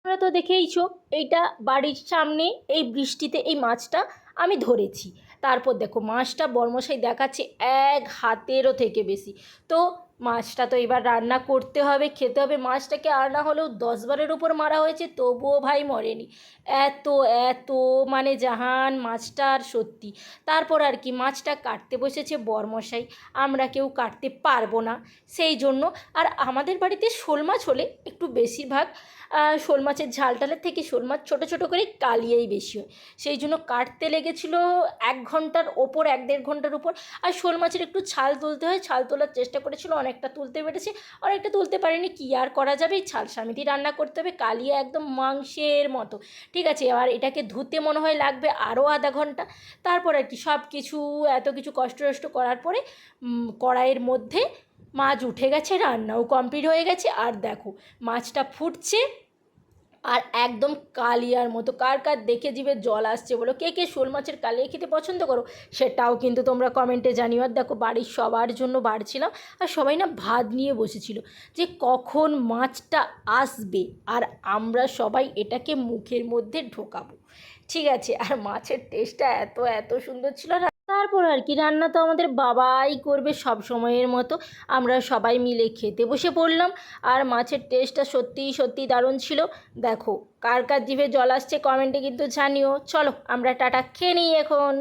তোমরা তো দেখেইছো, এইটা বাড়ির সামনে এই বৃষ্টিতে এই মাছটা আমি ধরেছি। তারপর দেখো মাছটা বড়মশাই দেখাচ্ছে এক হাতেরও থেকে বেশি। তো মাছটা তো এবার রান্না করতে হবে, খেতে হবে। মাছটাকে আর না হলেও 10 বারের উপর মারা হয়েছে, তবুও ভাই মরেনি। এত এত মানে জাহান মাছটা, আর সত্যি। তারপর আর কি, মাছটা কাটতে বসেছে বড়মশাই, আমরা কেউ কাটতে পারবো না সেই জন্য। আর আমাদের বাড়িতে শোল মাছ হলে একটু বেশিরভাগ শোল মাছের ঝাল টালের থেকে শোল মাছ ছোটো ছোটো করে কালিয়েই বেশি হয়। সেই জন্য কাটতে লেগেছিল 1 ঘন্টার ওপর, 1-1.5 ঘন্টার উপর। আর শোল মাছের একটু ছাল তুলতে হয়, ছাল তোলার চেষ্টা করেছিল, অনেকটা তুলতে পেরেছে, অনেকটা তুলতে পারেনি। কী আর করা যাবে, এই ছাল সমেতই রান্না করতে হবে, কালিয়ে একদম মাংসের মতো। ঠিক আছে, এবার এটাকে ধুতে মনে হয় লাগবে আরও আধা ঘন্টা। তারপর আর কি সব কিছু এত কিছু কষ্ট টষ্ট করার পরে কড়াইয়ের মধ্যে মাছ উঠে গেছে, রান্নাও কমপ্লিট হয়ে গেছে। আর দেখো মাছটা ফুটছে, আর একদম কালিয়ার মতো। কার কার দেখে জিভে জল আসছে বলো, কে কে শোল মাছের কালিয়া খেতে পছন্দ করো সেটাও কিন্তু তোমরা কমেন্টে জানিও। আর দেখো বাড়ির সবার জন্য বাড়ছিলাম, আর সবাই না ভাত নিয়ে বসেছিল যে কখন মাছটা আসবে আর আমরা সবাই এটাকে মুখের মধ্যে ঢোকাবো। ঠিক আছে, আর মাছের টেস্টটা এত এত সুন্দর ছিল। তারপর আর কি, রান্না তো আমাদের বাবাই করবে সব সময়ের মতো। আমরা সবাই মিলে খেতে বসে পড়লাম। আর মাছের টেস্টটা সত্যিই সত্যিই দারুণ ছিল। দেখো কার কার জিভে জল আসছে কমেন্টে কিন্তু জানিও। চলো আমরা টাটা খেয়ে নিই এখন।